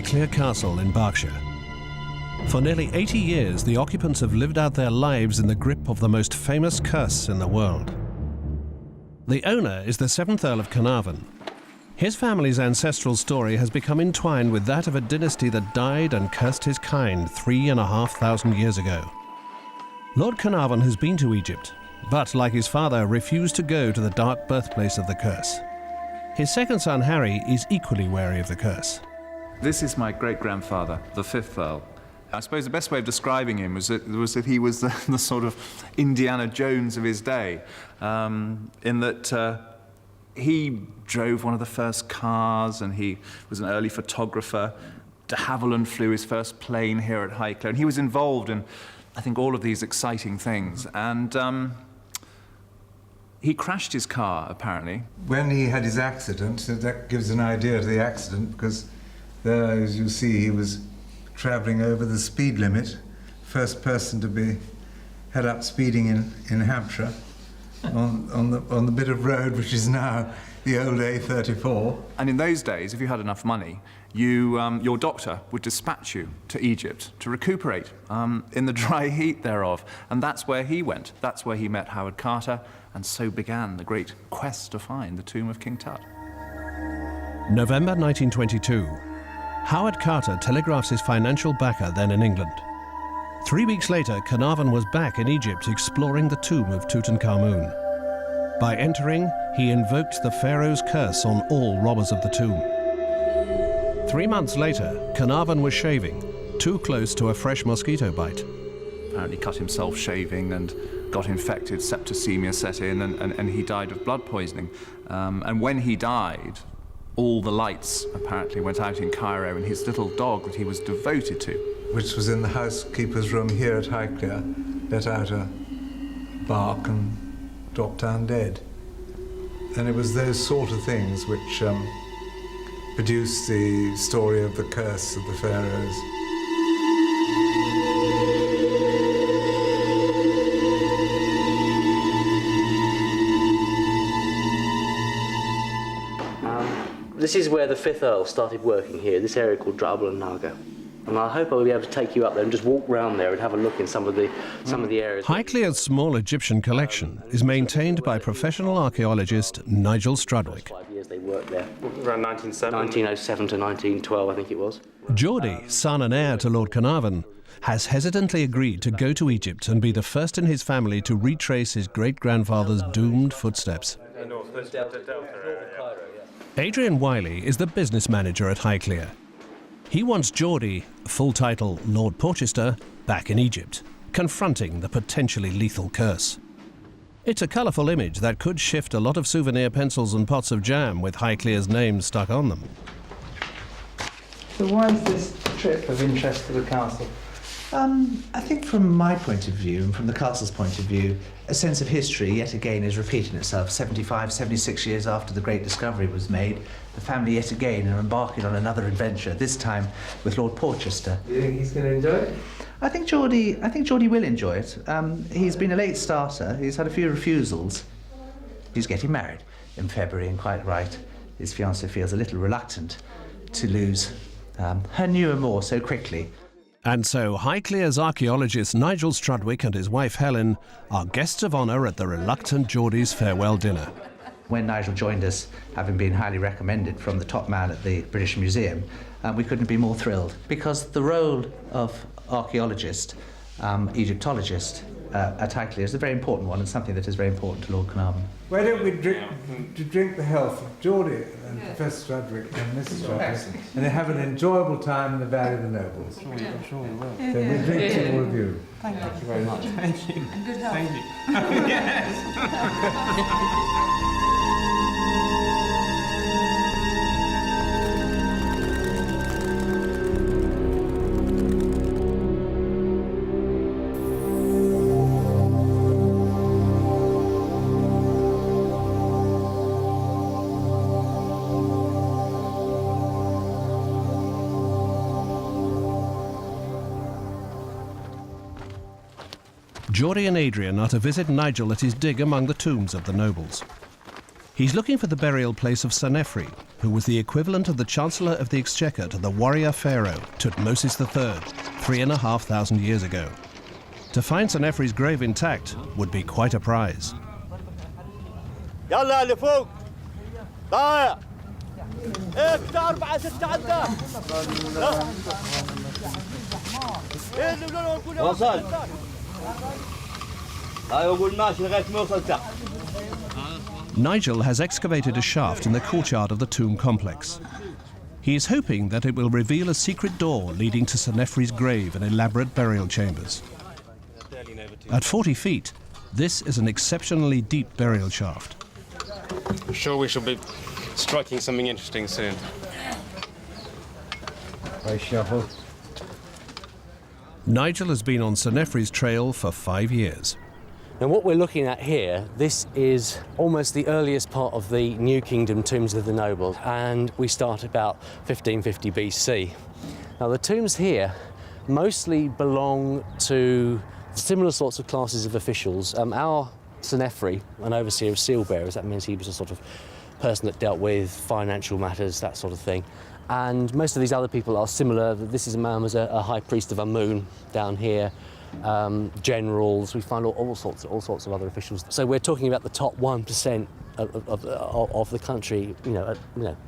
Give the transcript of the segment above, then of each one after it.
Highclere Castle in Berkshire. For nearly 80 years, the occupants have lived out their lives in the grip of the most famous curse in the world. The owner is the 7th Earl of Carnarvon. His family's ancestral story has become entwined with that of a dynasty that died and cursed his kind 3,500 years ago. Lord Carnarvon has been to Egypt, but like his father, refused to go to the dark birthplace of the curse. His second son, Harry, is equally wary of the curse. This is my great-grandfather, the 5th Earl. I suppose the best way of describing him was that he was the sort of Indiana Jones of his day, in that he drove one of the first cars, and he was an early photographer. De Havilland flew his first plane here at Highclere, and he was involved in, I think, all of these exciting things. And he crashed his car, apparently. When he had his accident, that gives an idea of the accident, because there, as you see, he was travelling over the speed limit, first person to be head up speeding in Hampshire, on the bit of road which is now the old A34. And in those days, if you had enough money, your doctor would dispatch you to Egypt to recuperate in the dry heat thereof. And that's where he went. That's where he met Howard Carter, and so began the great quest to find the tomb of King Tut. November 1922. Howard Carter telegraphs his financial backer, then in England. 3 weeks later, Carnarvon was back in Egypt exploring the tomb of Tutankhamun. By entering, he invoked the pharaoh's curse on all robbers of the tomb. 3 months later, Carnarvon was shaving, too close to a fresh mosquito bite. Apparently cut himself shaving and got infected, septicemia set in, and he died of blood poisoning. And when he died, all the lights apparently went out in Cairo, and his little dog that he was devoted to, which was in the housekeeper's room here at Highclere, let out a bark and dropped down dead. And it was those sort of things which produced the story of the curse of the pharaohs. This is where the 5th Earl started working here, this area called Drabble and Naga. And I hope I'll be able to take you up there and just walk around there and have a look in some of the areas. Highclere's small Egyptian collection is maintained by professional archaeologist Nigel Strudwick. 5 years they worked there. Around 1907 to 1912, I think it was. Geordie, son and heir to Lord Carnarvon, has hesitantly agreed to go to Egypt and be the first in his family to retrace his great-grandfather's doomed footsteps. Adrian Wiley is the business manager at Highclere. He wants Geordie, full title Lord Porchester, back in Egypt, confronting the potentially lethal curse. It's a colourful image that could shift a lot of souvenir pencils and pots of jam with Highclere's name stuck on them. So why is this trip of interest to the castle? I think from my point of view, and from the castle's point of view, a sense of history yet again is repeating itself. 75, 76 years after the great discovery was made, the family yet again are embarking on another adventure, this time with Lord Porchester. Do you think he's going to enjoy it? I think Geordie will enjoy it. He's been a late starter, he's had a few refusals. He's getting married in February, and quite right. His fiancée feels a little reluctant to lose her new amour so quickly. And so Highclere's archaeologist Nigel Strudwick and his wife Helen are guests of honour at the reluctant Geordie's farewell dinner. When Nigel joined us, having been highly recommended from the top man at the British Museum, we couldn't be more thrilled, because the role of archaeologist, Egyptologist at Highclere is a very important one, and something that is very important to Lord Carnarvon. Why don't we drink the health of Geordie and Professor Strudwick and Mrs. Strudwick, and they have an enjoyable time in the Valley of the Nobles. I'm sure we will. So we drink to all of you. Thank you very much. Thank you. And good health. Thank you. Yes. Geordie and Adrian are to visit Nigel at his dig among the tombs of the nobles. He's looking for the burial place of Sanefri, who was the equivalent of the Chancellor of the Exchequer to the warrior pharaoh Tutmosis III 3,500 years ago. To find Senefri's grave intact would be quite a prize. يلا اللي فوق ضايع ايه بتاع 4 6 عدة ايه اللي بدنا نقول وصل ايوه قول ماشي لغايه ما يوصل تحت. Nigel has excavated a shaft in the courtyard of the tomb complex. He is hoping that it will reveal a secret door leading to Senefri's grave and elaborate burial chambers. At 40 feet, this is an exceptionally deep burial shaft. I'm sure we shall be striking something interesting soon. Nigel has been on Senefri's trail for 5 years. Now what we're looking at here, this is almost the earliest part of the New Kingdom tombs of the nobles, and we start about 1550 BC. Now the tombs here mostly belong to similar sorts of classes of officials. Our Senefri, an overseer of seal bearers, that means he was a sort of person that dealt with financial matters, that sort of thing. And most of these other people are similar. This is a man who's a high priest of Amun down here. Generals, we find all sorts of other officials. So we're talking about the top 1% of the country,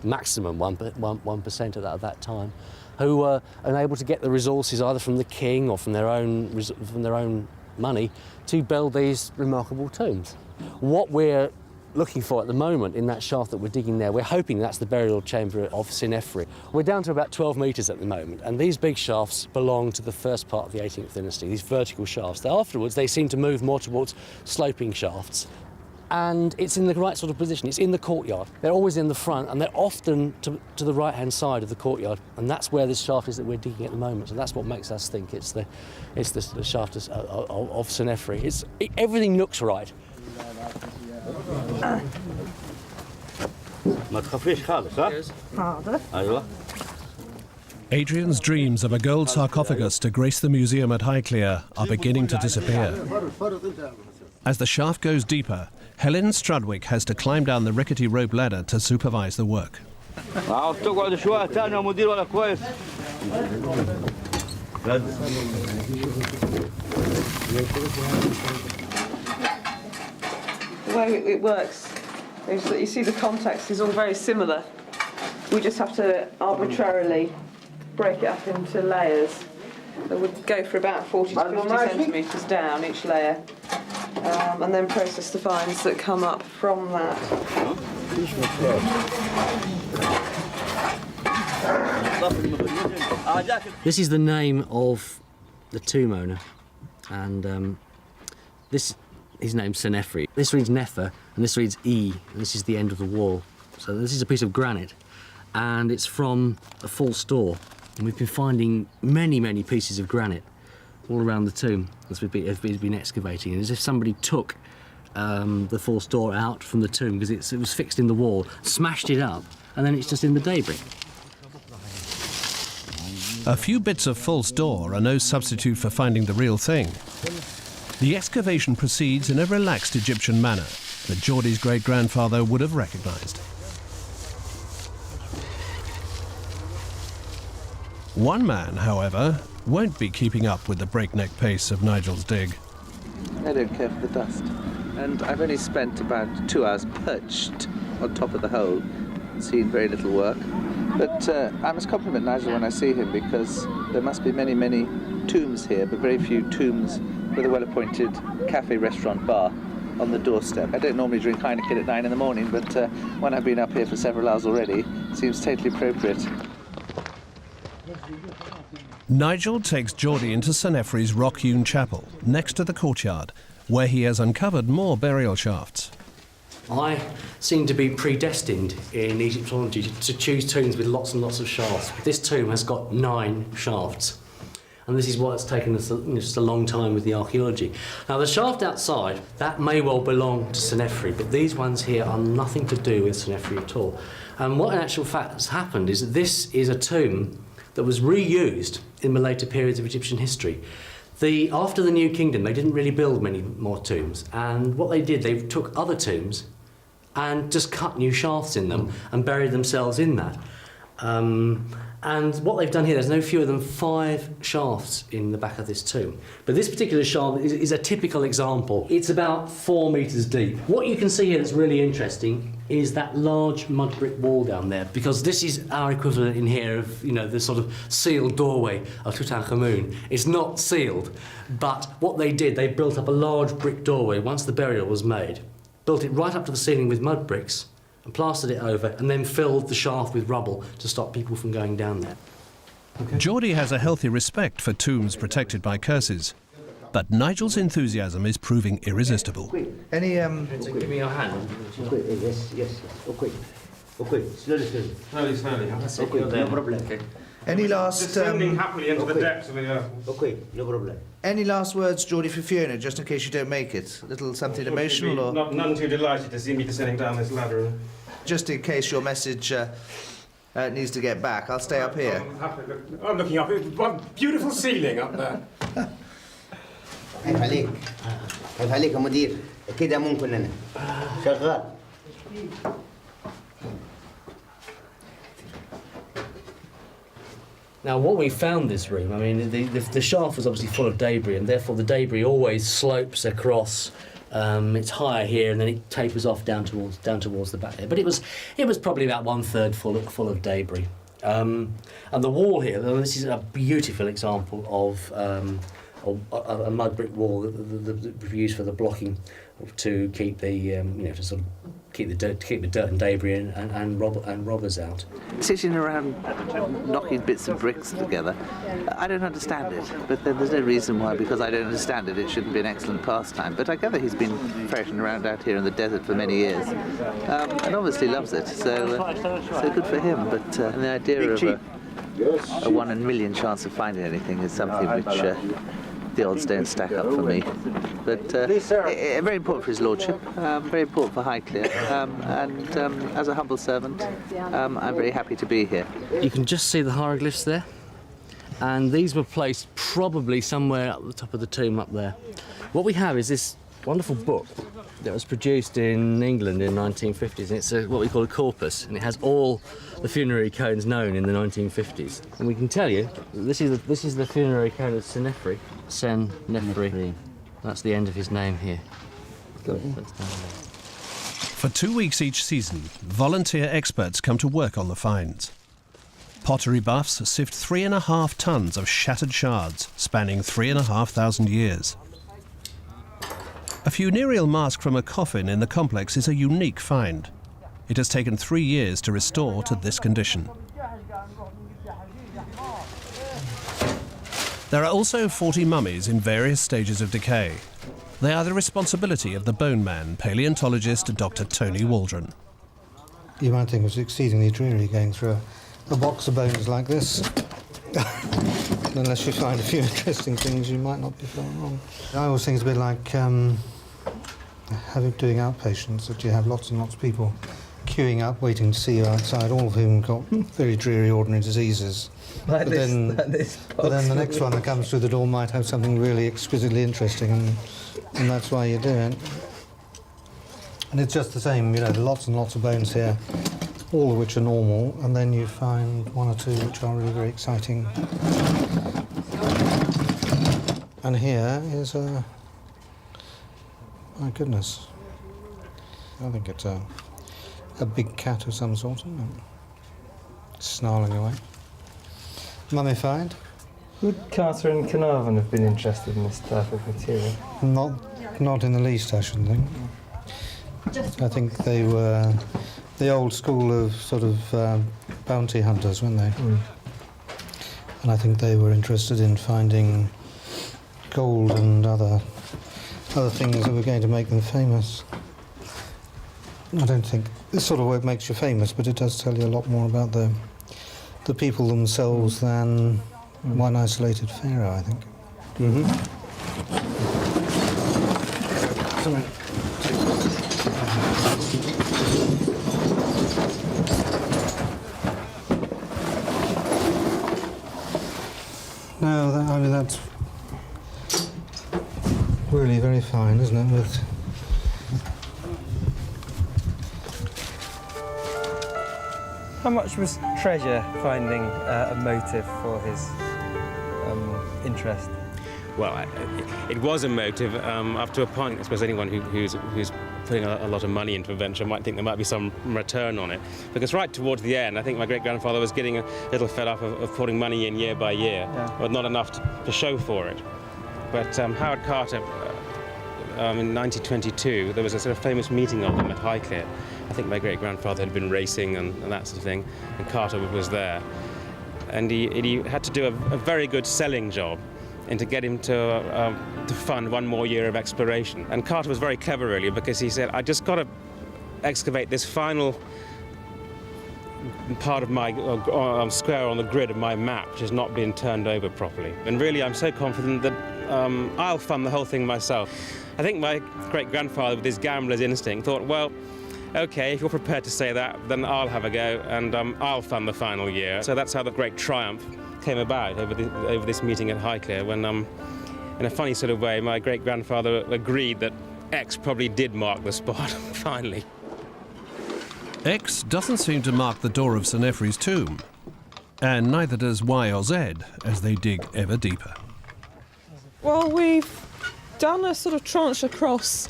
maximum 1% at that time, who were unable to get the resources either from the king or from their own money to build these remarkable tombs. What we're looking for at the moment in that shaft that we're digging there, we're hoping that's the burial chamber of Senefri. We're down to about 12 metres at the moment, and these big shafts belong to the first part of the 18th dynasty, these vertical shafts. Afterwards, they seem to move more towards sloping shafts, and it's in the right sort of position. It's in the courtyard. They're always in the front, and they're often to the right-hand side of the courtyard, and that's where this shaft is that we're digging at the moment. So that's what makes us think it's the shaft of Senefri. Everything looks right. ما تخافيش خالص ها؟ حاضر. ايوه. Adrian's dreams of a gold sarcophagus to grace the museum at Highclere are beginning to disappear. As the shaft goes deeper, Helen Strudwick has to climb down the rickety rope ladder to supervise the work. عاوز تقعد شوية تاني يا مدير ولا كويس؟ The way it works is that you see the context is all very similar. We just have to arbitrarily break it up into layers that would go for about 40 to 50 centimetres down each layer, and then process the finds that come up from that. This is the name of the tomb owner, and his name's Senefri. This reads Nefer, and this reads E, and this is the end of the wall. So this is a piece of granite, and it's from a false door. And we've been finding many, many pieces of granite all around the tomb as we've been excavating. And as if somebody took the false door out from the tomb, because it was fixed in the wall, smashed it up, and then it's just in the debris. A few bits of false door are no substitute for finding the real thing. The excavation proceeds in a relaxed Egyptian manner that Geordie's great-grandfather would have recognised. One man, however, won't be keeping up with the breakneck pace of Nigel's dig. I don't care for the dust, and I've only spent about 2 hours perched on top of the hole, seen very little work. But I must compliment Nigel when I see him, because there must be many, many tombs here, but very few tombs with a well-appointed cafe, restaurant, bar on the doorstep. I don't normally drink Heineken at 9 in the morning, but when I've been up here for several hours already, it seems totally appropriate. Nigel takes Geordie into Senefri's rock-hewn chapel, next to the courtyard, where he has uncovered more burial shafts. I seem to be predestined in Egyptology to choose tombs with lots and lots of shafts. This tomb has got 9 shafts. And this is why it's taken us just a long time with the archaeology. Now, the shaft outside, that may well belong to Senefri, but these ones here are nothing to do with Senefri at all. And what in actual fact has happened is that this is a tomb that was reused in the later periods of Egyptian history. After the New Kingdom, they didn't really build many more tombs, and what they did, they took other tombs and just cut new shafts in them and bury themselves in that. And what they've done here, there's no fewer than 5 shafts in the back of this tomb. But this particular shaft is a typical example. It's about 4 metres deep. What you can see here that's really interesting is that large mud brick wall down there, because this is our equivalent in here of, you know, the sort of sealed doorway of Tutankhamun. It's not sealed, but what they did, they built up a large brick doorway once the burial was made, built it right up to the ceiling with mud bricks, and plastered it over, and then filled the shaft with rubble to stop people from going down there. Geordie has a healthy respect for tombs protected by curses, but Nigel's enthusiasm is proving irresistible. Any Give me your hand. Yes. Okay. Slowly. No problem. Okay. any last Descending happily into the depths of the earth. Okay, no problem. any last words, Geordie, for Fiona, just in case you don't make it? A little something emotional, or None too delighted to see me descending down this ladder. just in case your message needs to get back? I'll stay up here. I'm looking up. What beautiful ceiling up there. كيف عليك يا مدير؟ كده ممكن أنا شغال. Now, what we found this room, I mean, the shaft was obviously full of debris, and therefore the debris always slopes across. It's higher here, and then it tapers off down towards the back there. But it was probably about 1/3 full of debris. And the wall here, this is a beautiful example of a mud brick wall that we use for the blocking to keep the to sort of keep the dirt and debris and robbers out. Sitting around knocking bits of bricks together, I don't understand it, but then there's no reason why, because I don't understand it, it shouldn't be an excellent pastime. But I gather he's been ferreting around out here in the desert for many years, and obviously loves it, so good for him. But the idea of a 1 in a million chance of finding anything is something which the odds don't stack up for me. But very important for his lordship, very important for Highclere, and as a humble servant, I'm very happy to be here. You can just see the hieroglyphs there, and these were placed probably somewhere at the top of the tomb up there. What we have is this wonderful book that was produced in England in the 1950s, and it's what we call a corpus, and it has all the funerary cones known in the 1950s. And we can tell you, this is the funerary cone of Senefri. Senefri. That's the end of his name here. For 2 weeks each season, volunteer experts come to work on the finds. Pottery buffs sift 3.5 tons of shattered shards spanning 3,500 years. A funereal mask from a coffin in the complex is a unique find. It has taken 3 years to restore to this condition. There are also 40 mummies in various stages of decay. They are the responsibility of the bone man, paleontologist Dr. Tony Waldron. You might think it was exceedingly dreary going through a box of bones like this. Unless you find a few interesting things, you might not be far wrong. I always think it's a bit like doing outpatients, that you have lots and lots of people queuing up, waiting to see you outside, all of whom got very dreary, ordinary diseases. But then the next one that comes through the door might have something really exquisitely interesting, and that's why you do it. And it's just the same, you know, there are lots and lots of bones here, all of which are normal, and then you find 1 or 2 which are really very exciting. And here is my goodness, I think it's a big cat of some sort, isn't it? Snarling away. Mummified. Would Carter and Carnarvon have been interested in this type of material? Not in the least, I shouldn't think. I think they were the old school of sort of bounty hunters, weren't they? And I think they were interested in finding gold and other things that were going to make them famous. I don't think this sort of work makes you famous, but it does tell you a lot more about the people themselves than one isolated pharaoh, I think. No, I mean, that's really very fine, isn't it? How much was Treasure finding a motive for his interest? Well, it was a motive up to a point. I suppose anyone who's putting a lot of money into a venture might think there might be some return on it. Because right towards the end, I think my great-grandfather was getting a little fed up of putting money in year by year, but not enough to show for it. But Howard Carter, in 1922, there was a sort of famous meeting of them at Highclere. I think my great-grandfather had been racing and that sort of thing, and Carter was there. And he had to do a very good selling job and to get him to fund one more year of exploration. And Carter was very clever, really, because he said, I just got to excavate this final part of my square on the grid of my map, which has not been turned over properly. And really, I'm so confident that I'll fund the whole thing myself. I think my great-grandfather, with his gambler's instinct, thought, well, OK, if you're prepared to say that, then I'll have a go, and I'll fund the final year. So that's how the great triumph came about over this meeting at Highclere, when, in a funny sort of way, my great-grandfather agreed that X probably did mark the spot, finally. X doesn't seem to mark the door of Senefri's tomb, and neither does Y or Z as they dig ever deeper. Well, we've done a sort of tranche across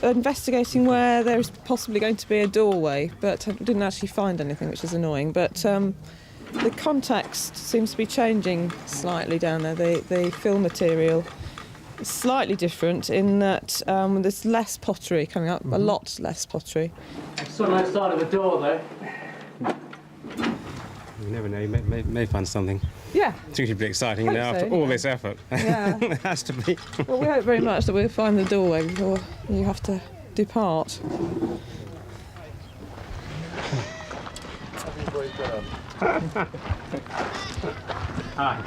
investigating where there's possibly going to be a doorway, but didn't actually find anything, which is annoying. But the context seems to be changing slightly down there. The fill material is slightly different in that there's less pottery coming up, a lot less pottery. It's on that side of the door, though. You never know, you may find something. Yeah. It's going to be exciting now so, after all this effort. Yeah. It has to be. Well, we hope very much that we'll find the doorway before you have to depart. Hi.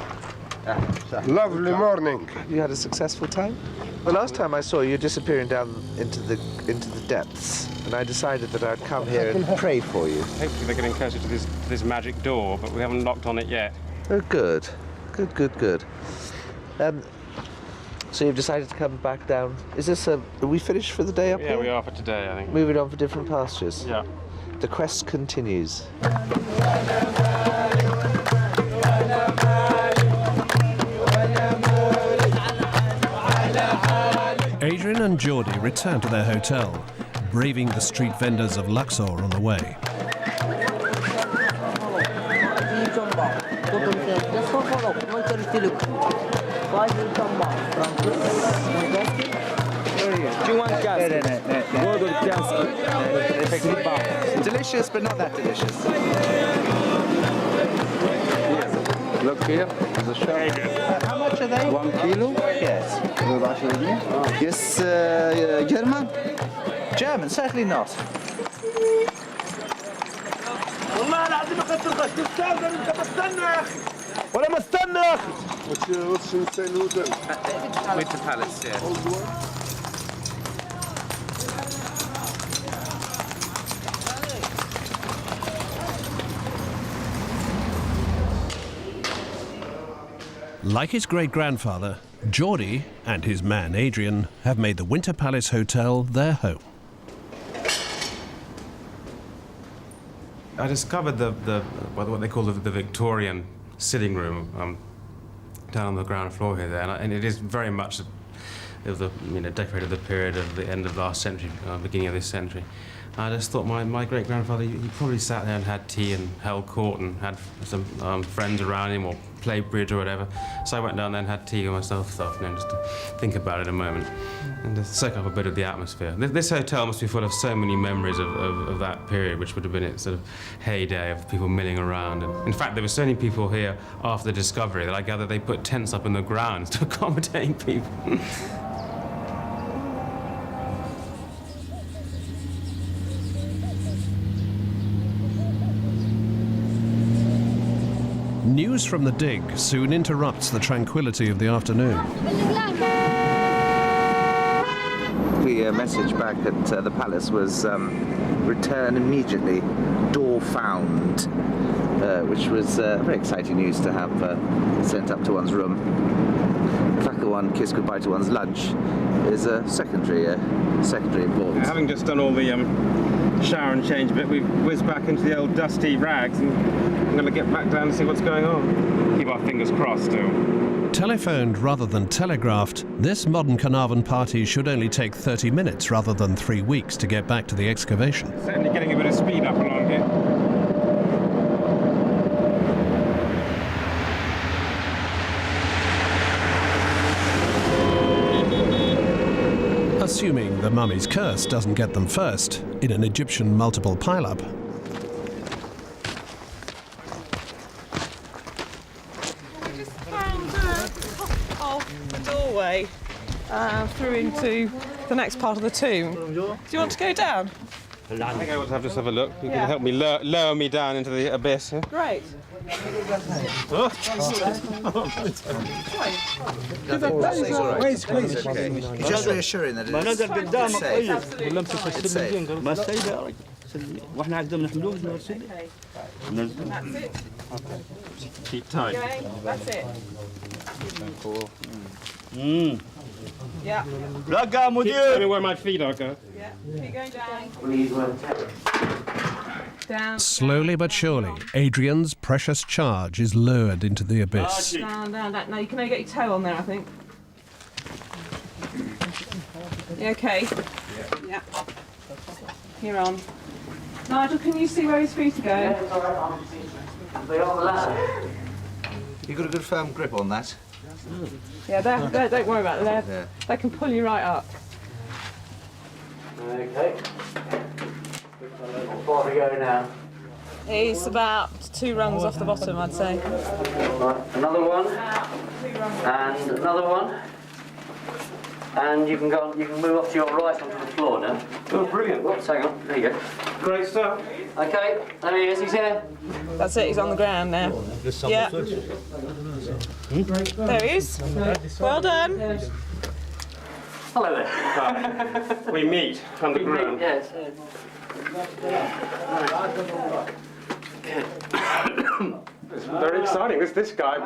Lovely morning. You had a successful time? The last time I saw you disappearing down into the depths, and I decided that I'd come here and pray for you. Hopefully they're getting closer to this magic door, but we haven't knocked on it yet. Oh, good. Good. So you've decided to come back down. Is this are we finished for the day up here? Yeah, we are for today, I think. Moving on for different pastures? Yeah. The quest continues. Adrian and Geordie return to their hotel, braving the street vendors of Luxor on the way. Delicious, but not that delicious. Look here, there's a shop. How much are they? 1 kilo? Yes. Yes, German? German, certainly not. والله العظيم اخذت الغش تستاذن انت بستنى يا اخي ولا بستنى يا اخي What's inside hotel? Winter Palace, yeah. Like his great-grandfather, Geordie and his man Adrian have made the Winter Palace Hotel their home. I discovered what they call the Victorian sitting room down on the ground floor here, and it is very much decorated the period of the end of last century, beginning of this century. I just thought my great-grandfather, he probably sat there and had tea and held court and had some friends around him or played bridge or whatever. So I went down there and had tea with myself this afternoon just to think about it a moment and to soak up a bit of the atmosphere. This hotel must be full of so many memories of that period, which would have been its sort of heyday of people milling around. And in fact, there were so many people here after the discovery that I gather they put tents up in the ground to accommodate people. News from the dig soon interrupts the tranquility of the afternoon. The message back at the palace was return immediately, door found, which was very exciting news to have sent up to one's room. The fact that one kissed goodbye to one's lunch is secondary importance. Having just done all the shower and change a bit, we whiz back into the old dusty rags, and I'm going to get back down and see what's going on. Keep our fingers crossed still. Telephoned rather than telegraphed, this modern Carnarvon party should only take 30 minutes rather than 3 weeks to get back to the excavation. Certainly getting a bit of speed up along here. Assuming the mummy's curse doesn't get them first in an Egyptian multiple pileup. The doorway through into the next part of the tomb. Do you want to go down? I think I ought to just have a look. You can help me lower me down into the abyss here. Great. Please, okay. You're just reassuring that it's safe. واحنا عندنا نحملوه نرسل. Keep tight. Okay, that's it. Yeah. رقع مدير. Tell me where my feet are, go. Yeah. Keep going down. Down. Slowly but surely, Adrian's precious charge is lowered into the abyss. Down. No, you can only get your toe on there, I think. You okay? Yeah. You're on. Nigel, can you see where his feet are going? You've got a good firm grip on that. Yeah, don't worry about it. They can pull you right up. Okay. How far to go now? He's about 2 rungs off the bottom, I'd say. Right, another one. And another one. And you can go. You can move up to your right onto the floor now. Oh, brilliant. Whoops, hang on. There you go. Great stuff. Okay, there he is. He's here. That's it. He's on the ground now. Yeah. There he is. Well done. Hello there. We meet underground. Yes. It's very exciting. This guy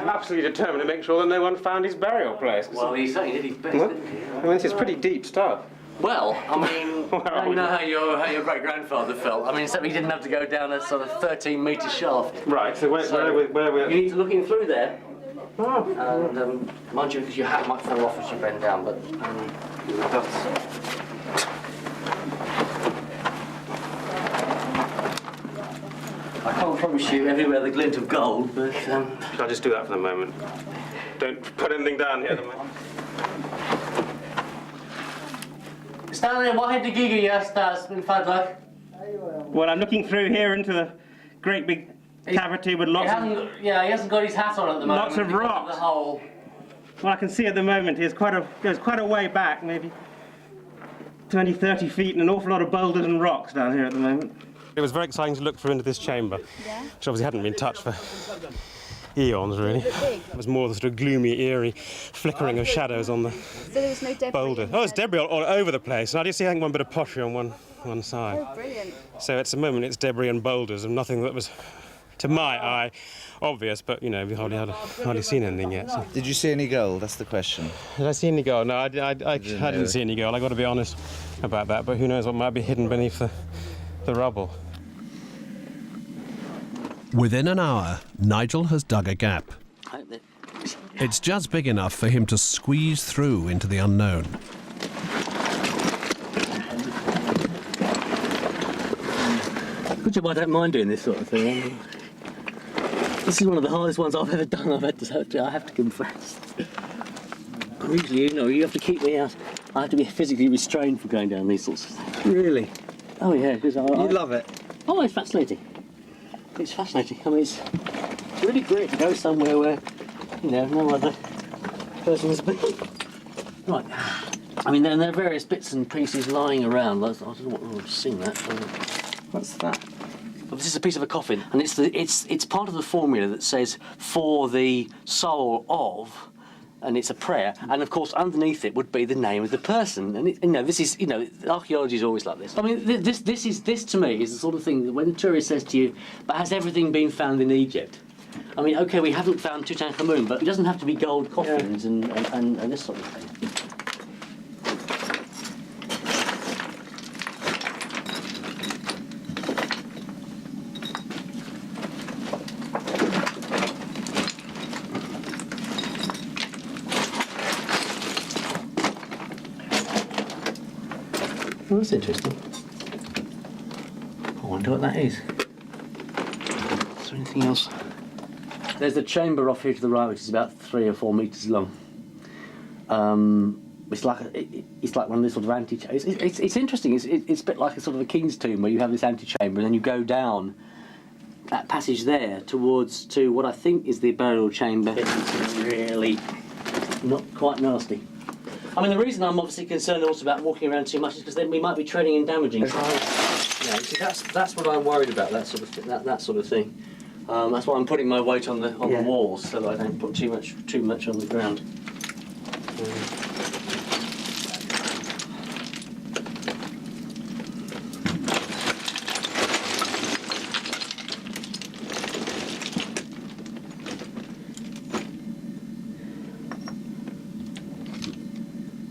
absolutely determined to make sure that no one found his burial place. Well, he certainly did his best, didn't he? I mean, this is pretty deep stuff. Well, I mean, I don't know how your great-grandfather felt. I mean, except he didn't have to go down a sort of 13-metre shaft. Right, so where we're... You need to look in through there. Oh. And, mind you, because your hat might fall off as you bend down, but that's... I can't promise you everywhere the glint of gold, but... I'll just do that for the moment. Don't put anything down here at the moment. Stanley, واحد دقيقة يا أستاذ من فضلك. Well, I'm looking through here into the great big cavity with lots of... he hasn't got his hat on at the moment. Lots of rocks. The hole. Well, I can see at the moment goes quite a way back, maybe 20, 30 feet, and an awful lot of boulders and rocks down here at the moment. It was very exciting to look through into this chamber, which obviously hadn't been touched for eons, really. It was more the sort of gloomy, eerie flickering of shadows on the there was no debris boulder. Oh, there's debris all over the place. And I did see, I think, one bit of pottery on one side. Oh, brilliant. So at the moment it's debris and boulders and nothing that was, to my eye, obvious, but, you know, we hardly seen anything yet. So. Did you see any gold? That's the question. Did I see any gold? No, I didn't see any gold. I've got to be honest about that, but who knows what might be hidden beneath the rubble. Within an hour, Nigel has dug a gap. It's just big enough for him to squeeze through into the unknown. Good job, I don't mind doing this sort of thing. This is one of the hardest ones I've ever done, I have to confess. Usually, you know, you have to keep me out. I have to be physically restrained from going down these sorts of things. Really? Oh, yeah, because I love it? Oh, it's fascinating. It's fascinating. I mean, it's really great to go somewhere where, you know, no other person has been. Right. I mean, there are various bits and pieces lying around. I don't know what I've seen that. What's that? Well, this is a piece of a coffin, and it's part of the formula that says for the soul of, and it's a prayer, and of course underneath it would be the name of the person. And you know, this is, you know, archaeology is always like this. I mean, this to me is the sort of thing that when the tourist says to you, "But has everything been found in Egypt?" I mean, okay, we haven't found Tutankhamun, but it doesn't have to be gold coffins and this sort of thing. Well, that's interesting. I wonder what that is. Is there anything else? There's the chamber off here to the right, which is about 3 or 4 metres long. It's like one of these sort of antechambers. It's interesting. It's a bit like a sort of a king's tomb where you have this antechamber and then you go down that passage there to what I think is the burial chamber. It's really not quite nasty. I mean, the reason I'm obviously concerned also about walking around too much is because then we might be treading and damaging. See, that's what I'm worried about. That sort of thing. That's why I'm putting my weight on the walls so that I don't put too much on the ground.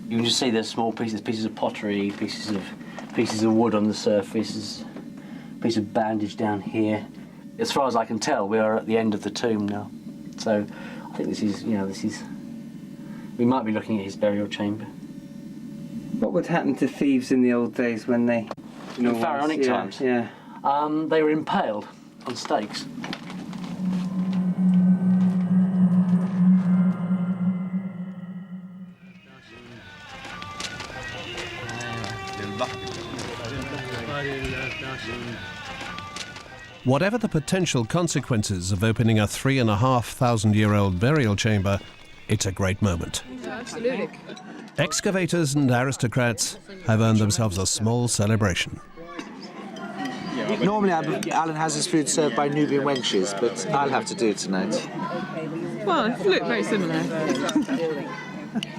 You can just see there's small pieces of pottery, pieces of wood on the surface, piece of bandage down here. As far as I can tell, we are at the end of the tomb now. So I think this is. We might be looking at his burial chamber. What would happen to thieves in the old days when they... In pharaonic times? Yeah. They were impaled on stakes. Whatever the potential consequences of opening a 3,500-year-old burial chamber, it's a great moment. Absolutely. Excavators and aristocrats have earned themselves a small celebration. Normally Alan has his food served by Nubian wenches, but I'll have to do it tonight. Well, it looked very similar.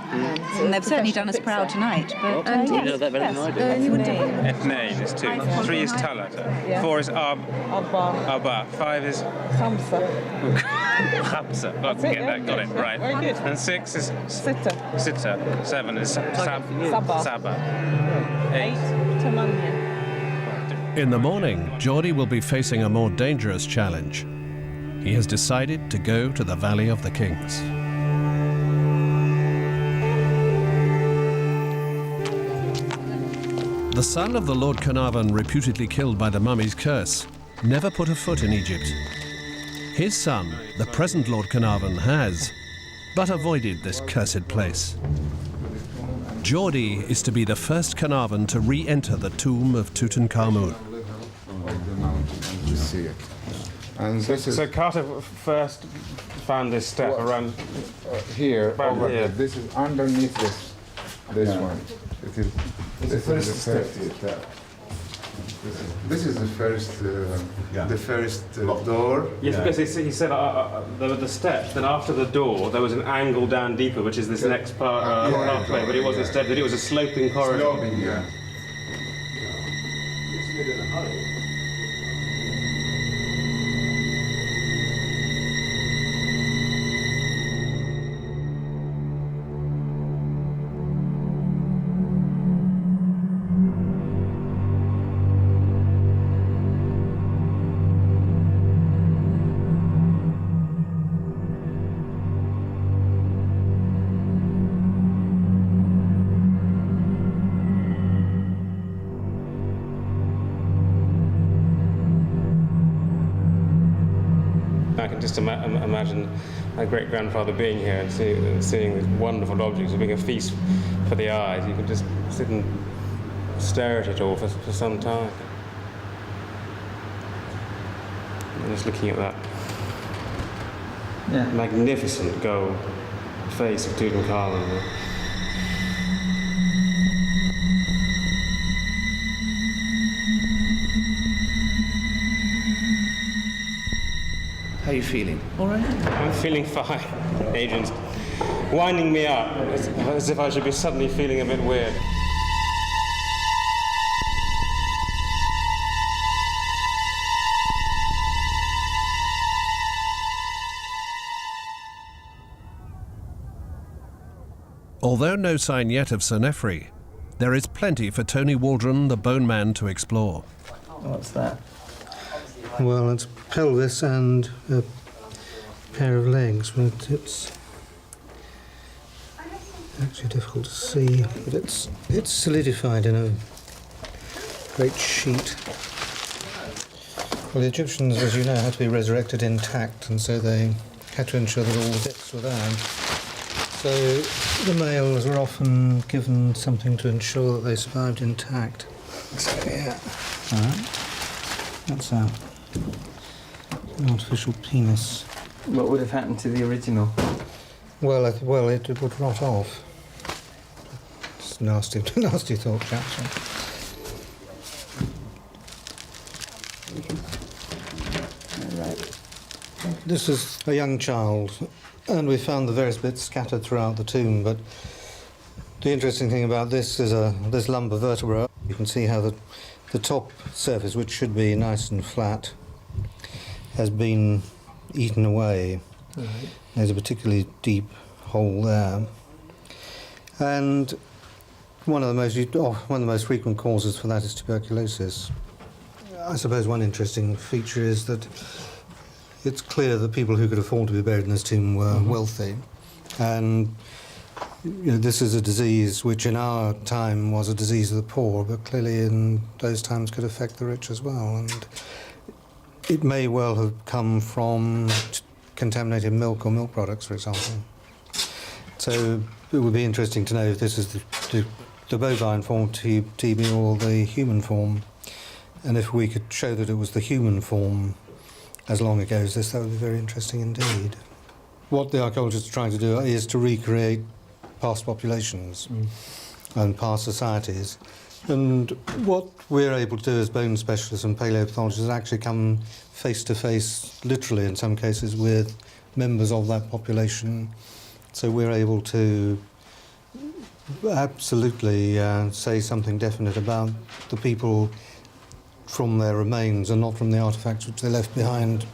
And they've certainly done us proud tonight. But You know that better than I do. you would do. Ethnain is 2. 3 is Talata. 4 is Abba. 5 is Khamsa. Got it. Right. Very good. And 6 is Sitta. Sitta. 7 is Saba. 8. Tamania. In the morning, Geordie will be facing a more dangerous challenge. He has decided to go to the Valley of the Kings. The son of the Lord Carnarvon, reputedly killed by the mummy's curse, never put a foot in Egypt. His son, the present Lord Carnarvon, has, but avoided this cursed place. Geordie is to be the first Carnarvon to re-enter the tomb of Tutankhamun. And So Carter first found this step around here, over here. This is underneath this one. This is the step. This is the first door. Yes, because he said there were the steps. Then after the door, there was an angle down deeper, which is this next part pathway. But it wasn't a step. But it was a sloping corridor. Sloping, yeah. I can just imagine my great-grandfather being here and seeing these wonderful objects, being a feast for the eyes. You can just sit and stare at it all for some time. And just looking at that magnificent gold face of Tutankhamun. How are you feeling? All right? I'm feeling fine. Adrian's winding me up as if I should be suddenly feeling a bit weird. Although no sign yet of Senefri, there is plenty for Tony Waldron, the Bone Man, to explore. What's that? Well, it's pelvis and a pair of legs, but it's actually difficult to see. But it's solidified in a great sheet. Well, the Egyptians, as you know, had to be resurrected intact, and so they had to ensure that all the bits were there. So the males were often given something to ensure that they survived intact. So, yeah. All right. That's an artificial penis. What would have happened to the original? Well, it would rot off. It's nasty, nasty thought, chaps. This is a young child, and we found the various bits scattered throughout the tomb, but the interesting thing about this is this lumbar vertebra. You can see how the top surface, which should be nice and flat, has been eaten away. Right. There's a particularly deep hole there. And one of the most frequent causes for that is tuberculosis. I suppose one interesting feature is that it's clear that people who could afford to be buried in this tomb were wealthy. And this is a disease which in our time was a disease of the poor, but clearly in those times could affect the rich as well. And it may well have come from contaminated milk or milk products, for example. So it would be interesting to know if this is the bovine form of TB or the human form. And if we could show that it was the human form as long ago as this, that would be very interesting indeed. What the archaeologists are trying to do is to recreate past populations and past societies. And what we're able to do as bone specialists and paleopathologists is actually come face to face, literally in some cases, with members of that population. So we're able to absolutely say something definite about the people from their remains and not from the artefacts which they left behind.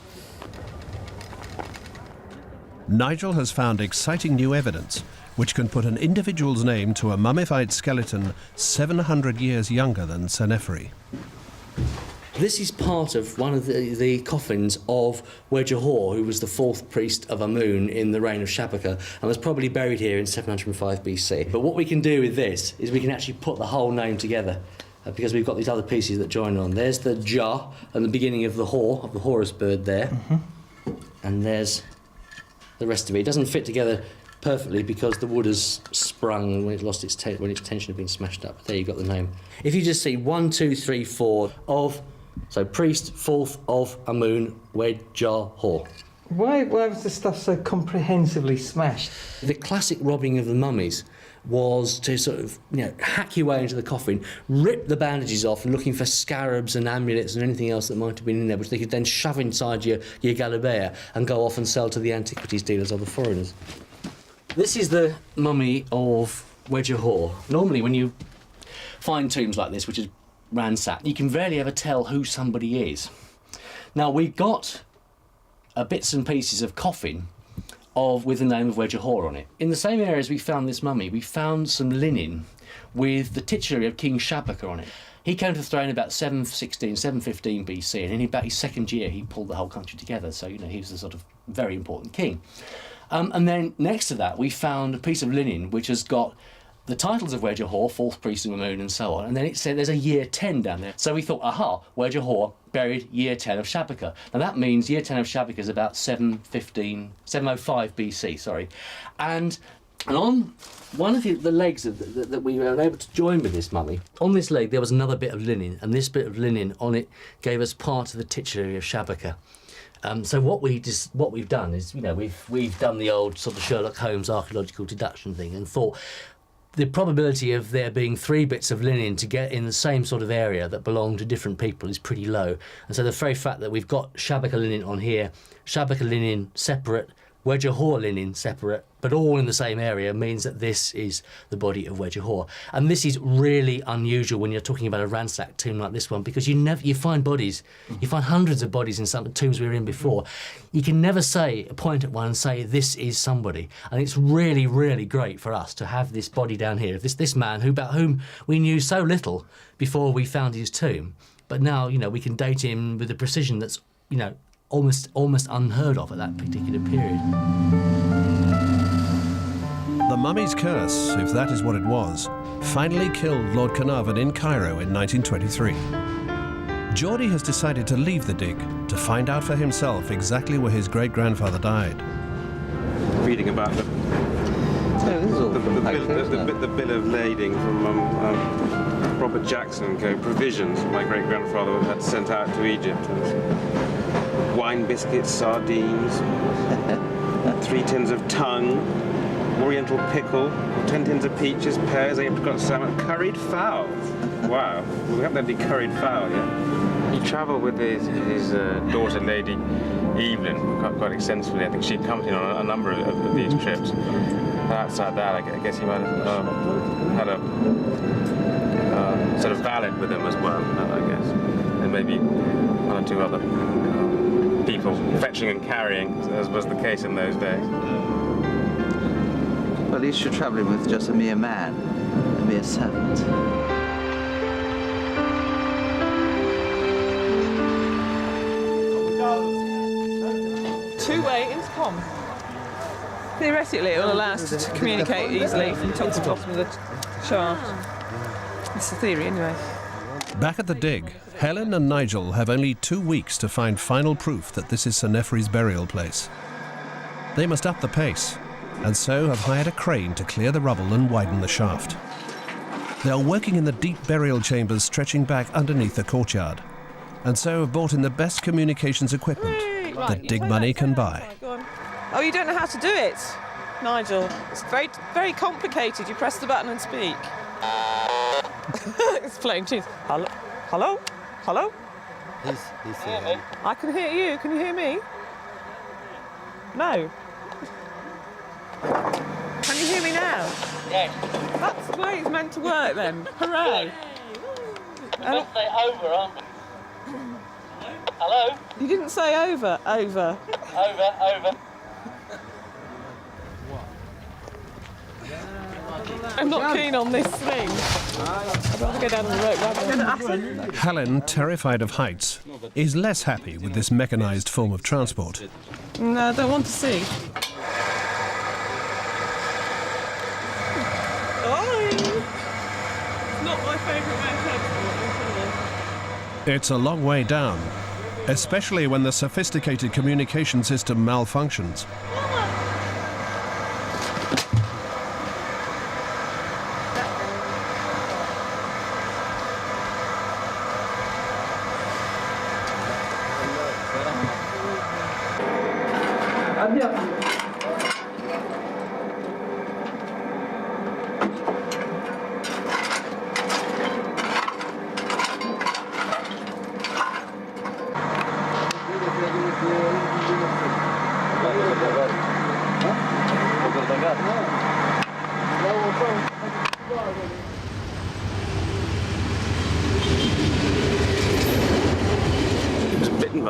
Nigel has found exciting new evidence which can put an individual's name to a mummified skeleton 700 years younger than Seneferi. This is part of one of the coffins of Wedjahor, who was the fourth priest of Amun in the reign of Shabaka, and was probably buried here in 705 BC. But what we can do with this is we can actually put the whole name together, because we've got these other pieces that join on. There's the Jah and the beginning of the Horus bird there, and there's the rest of it. It doesn't fit together perfectly because the wood has sprung when it lost its when its tension had been smashed up. There you've got the name. If you just see 1, 2, 3, 4 of, so priest, fourth of Amun, Wedjahor. Why was the stuff so comprehensively smashed? The classic robbing of the mummies was to sort of, hack your way into the coffin, rip the bandages off, and looking for scarabs and amulets and anything else that might have been in there, which they could then shove inside your galabeah and go off and sell to the antiquities dealers or the foreigners. This is the mummy of Wedjahor. Normally, when you find tombs like this, which is ransacked, you can rarely ever tell who somebody is. Now, we got bits and pieces of coffin with the name of Wedjahor on it. In the same area as we found this mummy, we found some linen with the titulary of King Shabaka on it. He came to the throne about 715 BC, and in about his second year, he pulled the whole country together. So, he was a sort of very important king. And then next to that, we found a piece of linen which has got the titles of Wedjahor, fourth priest of Amun, and so on. And then it said there's a year 10 down there. So we thought, aha, Wedjahor buried year 10 of Shabaka. Now that means year 10 of Shabaka is about 705 BC, sorry. And on one of the legs that we were able to join with this mummy, on this leg there was another bit of linen, and this bit of linen on it gave us part of the titulary of Shabaka. So what we've done is, we've done the old sort of Sherlock Holmes archaeological deduction thing and thought the probability of there being 3 bits of linen to get in the same sort of area that belong to different people is pretty low. And so the very fact that we've got Shabaka linen on here, Shabaka linen separate, Wedjahor linen separate, but all in the same area means that this is the body of Wedjahor. And this is really unusual when you're talking about a ransacked tomb like this one, because you find bodies, you find hundreds of bodies in some tombs we were in before. You can never point at one and say this is somebody. And it's really, really great for us to have this body down here, this man about whom we knew so little before we found his tomb. But now, we can date him with a precision that's, almost unheard of at that particular period. The mummy's curse, if that is what it was, finally killed Lord Carnarvon in Cairo in 1923. Geordie has decided to leave the dig to find out for himself exactly where his great-grandfather died. Reading about the bill of lading from Robert Jackson, provisions my great-grandfather had sent out to Egypt. Wine biscuits, sardines, 3 tins of tongue, oriental pickle, 10 tins of peaches, pears, apricot salmon, curried fowl. Wow, we haven't had any curried fowl yet. He travelled with his daughter, Lady Evelyn, quite extensively. I think she'd accompanied on a number of these trips. Outside that, I guess he might have had a sort of valet with him as well, I guess. And maybe 1 or 2 other people fetching and carrying, as was the case in those days. Well, at least you're travelling with just a mere man, a mere servant. Two-way intercom. Theoretically, it will allow us to communicate easily from top to bottom of the shaft. That's the theory, anyway. Back at the dig, Helen and Nigel have only 2 weeks to find final proof that this is Sir Nefri's burial place. They must up the pace, and so have hired a crane to clear the rubble and widen the shaft. They are working in the deep burial chambers stretching back underneath the courtyard, and so have bought in the best communications equipment that dig money can buy. Oh, you don't know how to do it, Nigel. It's very, very complicated. You press the button and speak. It's playing tunes. Hello? Hello? Hello? He's here. I can hear you. Can you hear me? No. Can you hear me now? Yes. That's the way it's meant to work then. Hooray. Don't say over, aren't we? Hello? You didn't say over. Over. Over. I'm not keen on this thing. I'd rather go down on the rope rather than... Helen, terrified of heights, is less happy with this mechanised form of transport. No, I don't want to see. Oh! It's not my favourite way of transport. It's a long way down, especially when the sophisticated communication system malfunctions.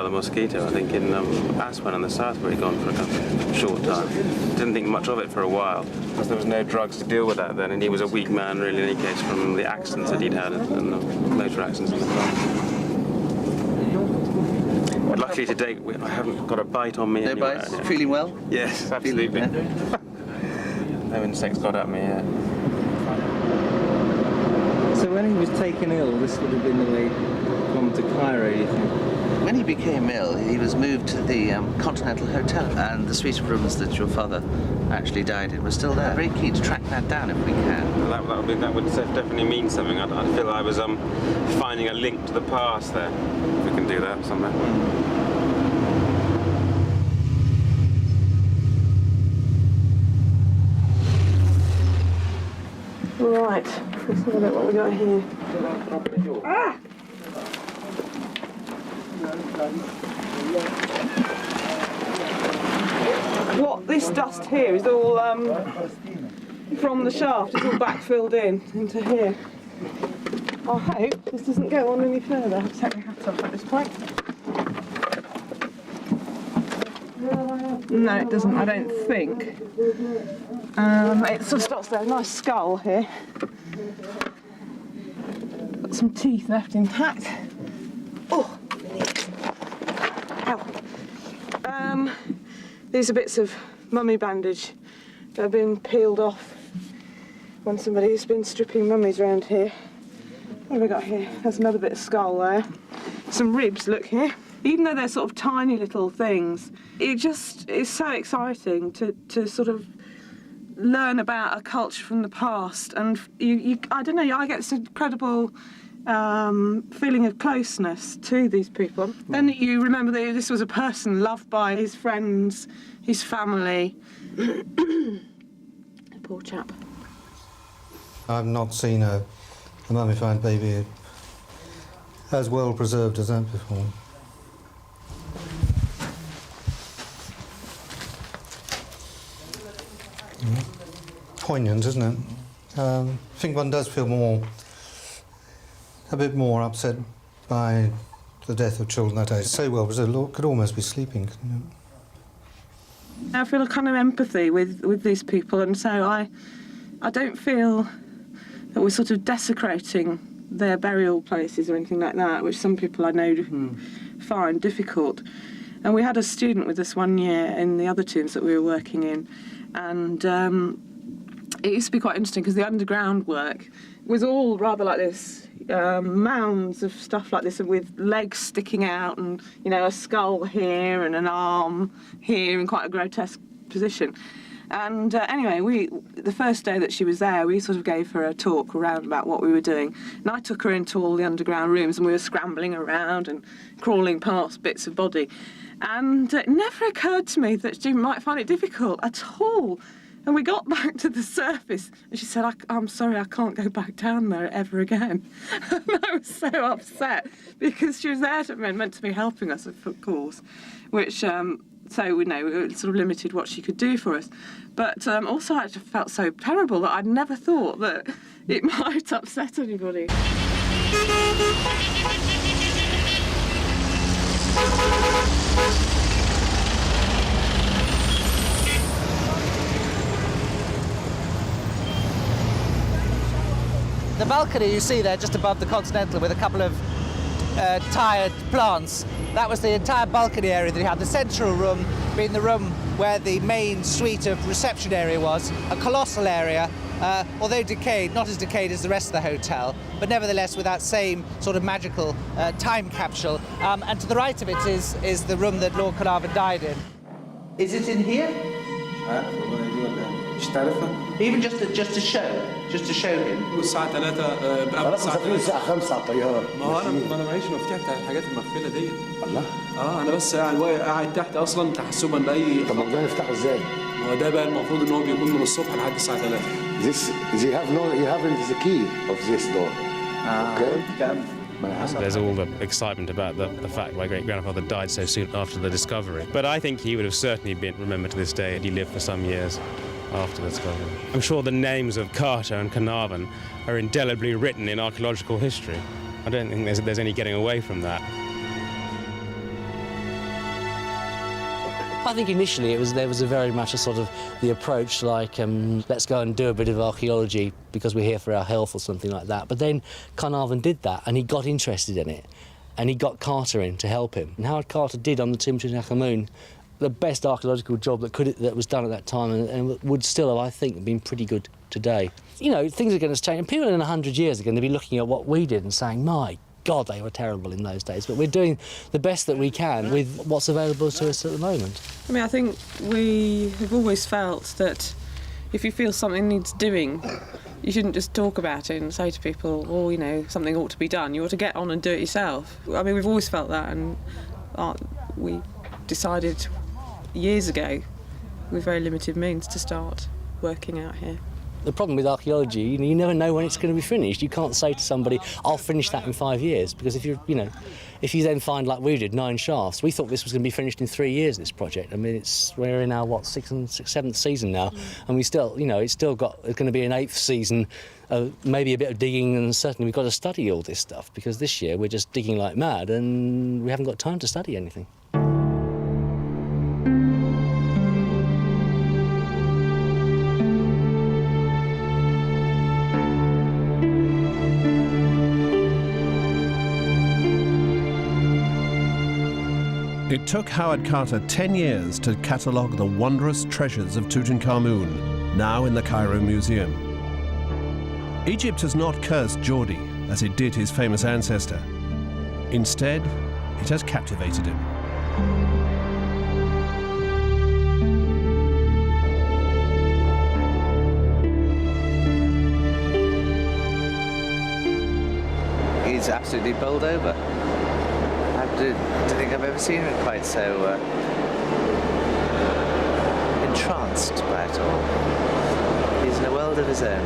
Mosquito, I think, in Aswan in the south, where he'd gone for a short time. Didn't think much of it for a while, because there was no drugs to deal with that then, and he was a weak man, really, in any case, from the accidents that he'd had and the motor accidents in the car. But luckily today, I haven't got a bite on me. No anywhere. bites? Feeling well? Yes, absolutely. No insects got at me, yeah. So when he was taken ill, this would have been the way from to Cairo, you think? When he became ill, he was moved to the Continental Hotel, and the suite of rooms that your father actually died in was still there. Very keen to track that down if we can. That would definitely mean something. I feel I was finding a link to the past there. If we can do that somehow. Right, let's have a look what we got here. Ah! What this dust here is all from the shaft, it's all backfilled into here. I hope this doesn't go on any further. I'll take my hat off at this point. No, it doesn't, I don't think. It sort of stops there, a nice skull here. Got some teeth left intact. Oh! Ow. These are bits of mummy bandage that have been peeled off when somebody's been stripping mummies around here. What have we got here? There's another bit of skull there. Some ribs, look here. Even though they're sort of tiny little things, it just is so exciting to sort of learn about a culture from the past. And I don't know, I get this incredible feeling of closeness to these people. Then you remember that this was a person loved by his friends, his family. Poor chap. I've not seen a mummified baby as well preserved as that before. Poignant, isn't it? I think one does feel a bit more upset by the death of children that age. So well preserved, could almost be sleeping, couldn't you? I feel a kind of empathy with these people, and so I don't feel that we're sort of desecrating their burial places or anything like that, which some people I know find difficult. And we had a student with us one year in the other tombs that we were working in, and it used to be quite interesting because the underground work was all rather like this, mounds of stuff like this with legs sticking out and, you know, a skull here and an arm here in quite a grotesque position. And anyway, the first day that she was there, we sort of gave her a talk around about what we were doing. And I took her into all the underground rooms and we were scrambling around and crawling past bits of body. And it never occurred to me that she might find it difficult at all. And we got back to the surface and she said, I'm sorry, I can't go back down there ever again. And I was so upset because she was there meant to be helping us, of course, which... So we know it sort of limited what she could do for us. But also I just felt so terrible that I'd never thought that it might upset anybody. The balcony you see there just above the Continental with a couple of tired plants, that was the entire balcony area that you had. The central room being the room where the main suite of reception area was, a colossal area, although decayed, not as decayed as the rest of the hotel, but nevertheless with that same sort of magical time capsule. And to the right of it is the room that Lord Carnarvon died in. Is it in here? Even just to show him. الساعة 3 قبل الساعة 5 على الطيارة. ما انا معيش المفتاح بتاع الحاجات المقفلة دي. الله. انا بس قاعد تحت اصلا تحسبا لاي. طب ما ده نفتحه ازاي؟ ما هو ده بقى المفروض ان هو بيكون من الصبح لحد الساعة 3. You haven't the key of this door. Okay. There's all the excitement about the fact my great-grandfather died so soon after the discovery. But I think he would have certainly been remembered to this day had he lived for some years after the discovery. I'm sure the names of Carter and Carnarvon are indelibly written in archaeological history. I don't think there's any getting away from that. I think initially there was a very much a sort of the approach like let's go and do a bit of archaeology because we're here for our health or something like that. But then Carnarvon did that and he got interested in it and he got Carter in to help him. And Howard Carter did on the tomb of Tutankhamun the best archaeological job that was done at that time and would still have, I think, been pretty good today. You know, things are going to change and people in 100 years are going to be looking at what we did and saying, my God, they were terrible in those days, but we're doing the best that we can with what's available to us at the moment. I mean, I think we have always felt that if you feel something needs doing, you shouldn't just talk about it and say to people, oh, you know, something ought to be done. You ought to get on and do it yourself. I mean, we've always felt that, and we decided years ago, with very limited means, to start working out here. The problem with archaeology, you never know when it's going to be finished. You can't say to somebody, I'll finish that in 5 years, because if you then find, like we did, 9 shafts, we thought this was going to be finished in 3 years, this project. I mean, we're in our, 7th season now, and we still, it's going to be an 8th season, maybe a bit of digging, and certainly we've got to study all this stuff, because this year we're just digging like mad, and we haven't got time to study anything. It took Howard Carter 10 years to catalogue the wondrous treasures of Tutankhamun, now in the Cairo Museum. Egypt has not cursed Geordie as it did his famous ancestor. Instead, it has captivated him. He's absolutely bowled over. I don't think I've ever seen him quite so entranced by it all. He's in a world of his own.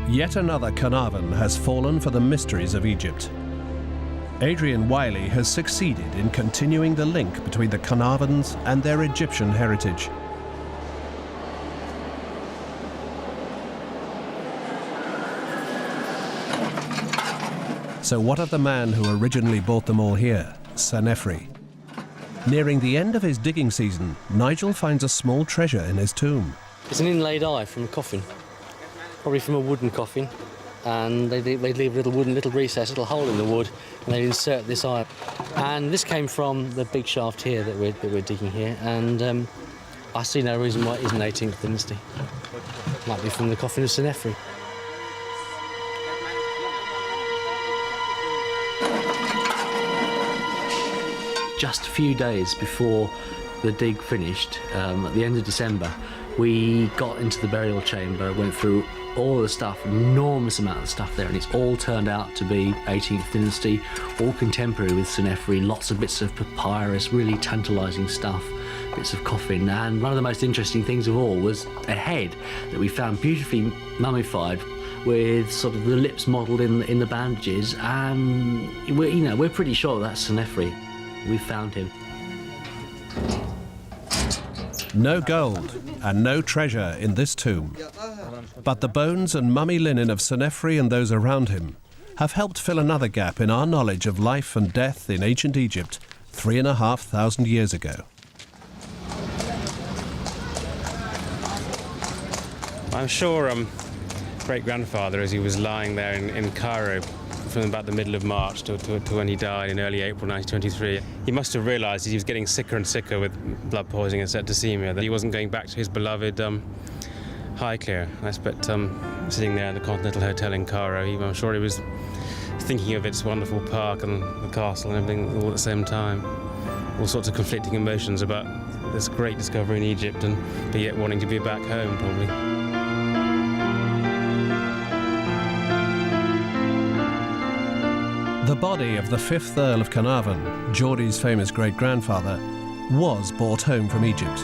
Yet another Carnarvon has fallen for the mysteries of Egypt. Adrian Wiley has succeeded in continuing the link between the Carnarvons and their Egyptian heritage. So what of the man who originally brought them all here, Sanefri? Nearing the end of his digging season, Nigel finds a small treasure in his tomb. It's an inlaid eye from a coffin, probably from a wooden coffin, and they'd leave a little recess, a little hole in the wood, and they'd insert this eye. And this came from the big shaft here that we're digging here, and I see no reason why it isn't 18th dynasty. Might be from the coffin of Sanefri. Just a few days before the dig finished, at the end of December, we got into the burial chamber, went through all the stuff, enormous amount of stuff there, and it's all turned out to be 18th dynasty, all contemporary with Sanefri, lots of bits of papyrus, really tantalising stuff, bits of coffin, and one of the most interesting things of all was a head that we found beautifully mummified with sort of the lips modelled in the bandages, and we're pretty sure that's Sanefri. We found him. No gold and no treasure in this tomb. But the bones and mummy linen of Sanefri and those around him have helped fill another gap in our knowledge of life and death in ancient Egypt 3,500 years ago. I'm sure great-grandfather, as he was lying there in Cairo from about the middle of March to when he died in early April 1923, he must have realised he was getting sicker and sicker with blood poisoning and septicemia, that he wasn't going back to his beloved Highclere. I expect sitting there in the Continental Hotel in Cairo, I'm sure he was thinking of its wonderful park and the castle and everything all at the same time. All sorts of conflicting emotions about this great discovery in Egypt, but yet wanting to be back home, probably. The body of the 5th Earl of Carnarvon, Geordie's famous great-grandfather, was brought home from Egypt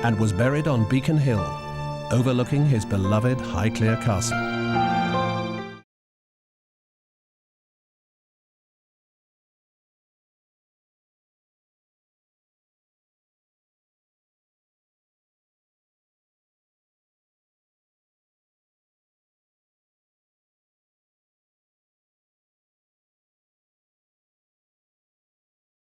and was buried on Beacon Hill, overlooking his beloved Highclere Castle.